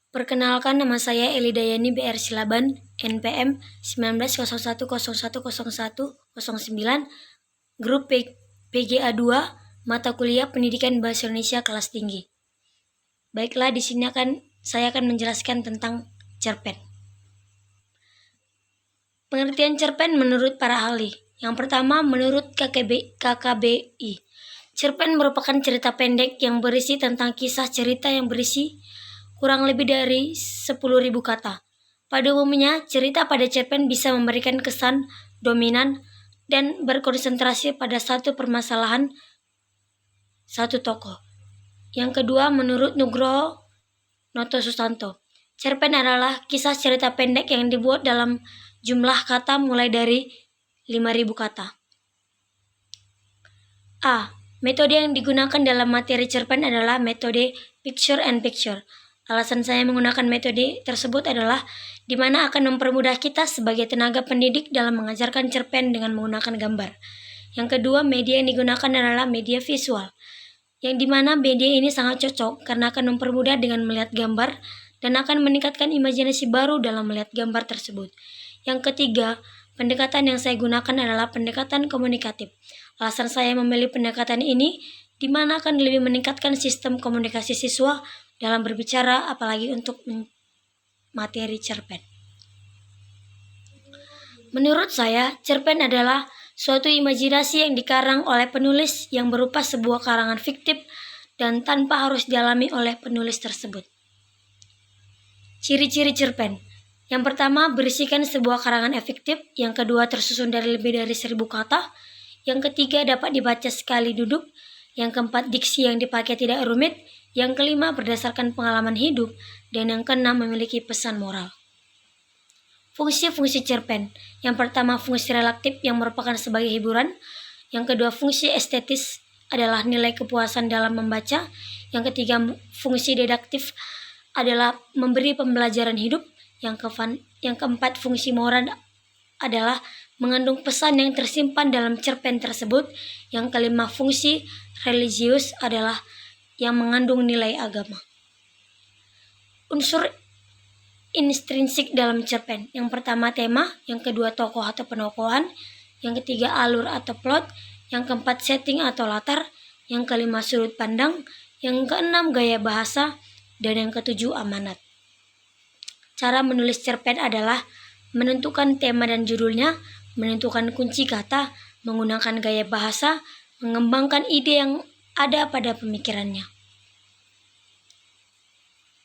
Perkenalkan, nama saya Eli Dayani BR Silaban, NPM 1901010109, grup PGA 2, mata kuliah Pendidikan Bahasa Indonesia kelas tinggi. Baiklah, di sini saya akan menjelaskan tentang cerpen. Pengertian cerpen menurut para ahli. Yang pertama, menurut KKBI, cerpen merupakan cerita pendek yang berisi tentang kisah cerita yang berisi kurang lebih dari 10.000 kata. Pada umumnya, cerita pada cerpen bisa memberikan kesan dominan dan berkonsentrasi pada satu permasalahan, satu tokoh. Yang kedua, menurut Nugroho Noto Susanto, cerpen adalah kisah cerita pendek yang dibuat dalam jumlah kata mulai dari 5.000 kata. A. Metode yang digunakan dalam materi cerpen adalah metode picture and picture. Alasan saya menggunakan metode tersebut adalah di mana akan mempermudah kita sebagai tenaga pendidik dalam mengajarkan cerpen dengan menggunakan gambar. Yang kedua, media yang digunakan adalah media visual, yang di mana media ini sangat cocok karena akan mempermudah dengan melihat gambar dan akan meningkatkan imajinasi baru dalam melihat gambar tersebut. Yang ketiga, pendekatan yang saya gunakan adalah pendekatan komunikatif. Alasan saya memilih pendekatan ini di mana akan lebih meningkatkan sistem komunikasi siswa dalam berbicara, apalagi untuk materi cerpen. Menurut saya, cerpen adalah suatu imajinasi yang dikarang oleh penulis yang berupa sebuah karangan fiktif dan tanpa harus dialami oleh penulis tersebut. Ciri-ciri cerpen. Yang pertama, berisikan sebuah karangan efektif. Yang kedua, tersusun dari lebih dari 1.000 kata. Yang ketiga, dapat dibaca sekali duduk. Yang keempat, diksi yang dipakai tidak rumit. Yang kelima, berdasarkan pengalaman hidup. Dan yang keenam, memiliki pesan moral. Fungsi-fungsi cerpen. Yang pertama, fungsi relaktif yang merupakan sebagai hiburan. Yang kedua, fungsi estetis adalah nilai kepuasan dalam membaca. Yang ketiga, fungsi deduktif adalah memberi pembelajaran hidup. Yang keempat, fungsi moral adalah mengandung pesan yang tersimpan dalam cerpen tersebut. Yang kelima, fungsi religius adalah yang mengandung nilai agama. Unsur intrinsik dalam cerpen. Yang pertama, tema. Yang kedua, tokoh atau penokohan. Yang ketiga, alur atau plot. Yang keempat, setting atau latar. Yang kelima, sudut pandang. Yang keenam, gaya bahasa. Dan yang ketujuh, amanat. Cara menulis cerpen adalah menentukan tema dan judulnya, menentukan kunci kata, menggunakan gaya bahasa, mengembangkan ide yang ada pada pemikirannya.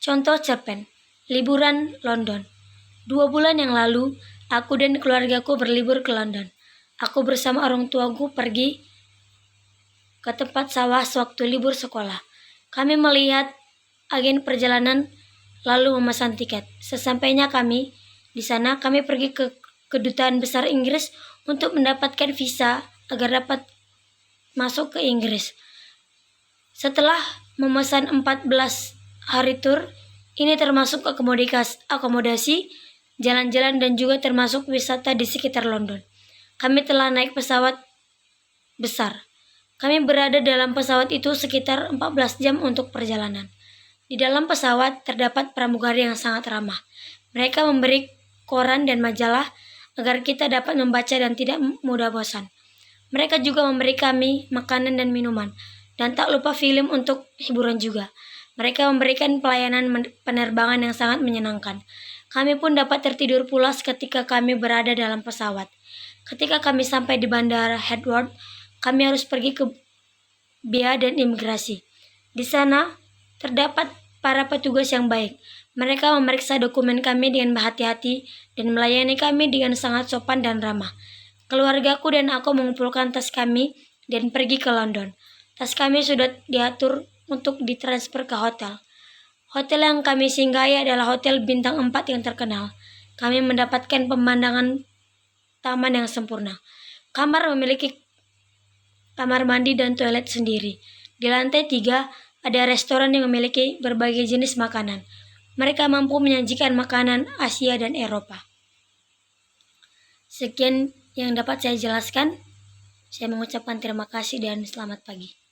Contoh cerpen. Liburan London. 2 bulan yang lalu, aku dan keluargaku berlibur ke London. Aku bersama orang tuaku pergi ke tempat sawah sewaktu libur sekolah. Kami melihat agen perjalanan lalu memesan tiket. Sesampainya kami di sana, kami pergi ke kedutaan besar Inggris untuk mendapatkan visa agar dapat masuk ke Inggris. Setelah memesan 14 hari tur, ini termasuk akomodasi, jalan-jalan dan juga termasuk wisata di sekitar London. Kami telah naik pesawat besar. Kami berada dalam pesawat itu sekitar 14 jam untuk perjalanan. Di dalam pesawat terdapat pramugari yang sangat ramah. Mereka memberi koran dan majalah agar kita dapat membaca dan tidak mudah bosan. Mereka juga memberi kami makanan dan minuman, dan tak lupa film untuk hiburan juga. Mereka memberikan pelayanan penerbangan yang sangat menyenangkan. Kami pun dapat tertidur pulas ketika kami berada dalam pesawat. Ketika kami sampai di bandara Heathrow, kami harus pergi ke bea dan imigrasi. Di sana terdapat para petugas yang baik. Mereka memeriksa dokumen kami dengan berhati-hati dan melayani kami dengan sangat sopan dan ramah. Keluargaku dan aku mengumpulkan tas kami dan pergi ke London. Tas kami sudah diatur untuk ditransfer ke hotel. Hotel yang kami singgahi adalah hotel bintang 4 yang terkenal. Kami mendapatkan pemandangan taman yang sempurna. Kamar memiliki kamar mandi dan toilet sendiri. Di lantai 3 ada restoran yang memiliki berbagai jenis makanan. Mereka mampu menyajikan makanan Asia dan Eropa. Sekian yang dapat saya jelaskan. Saya mengucapkan terima kasih dan selamat pagi.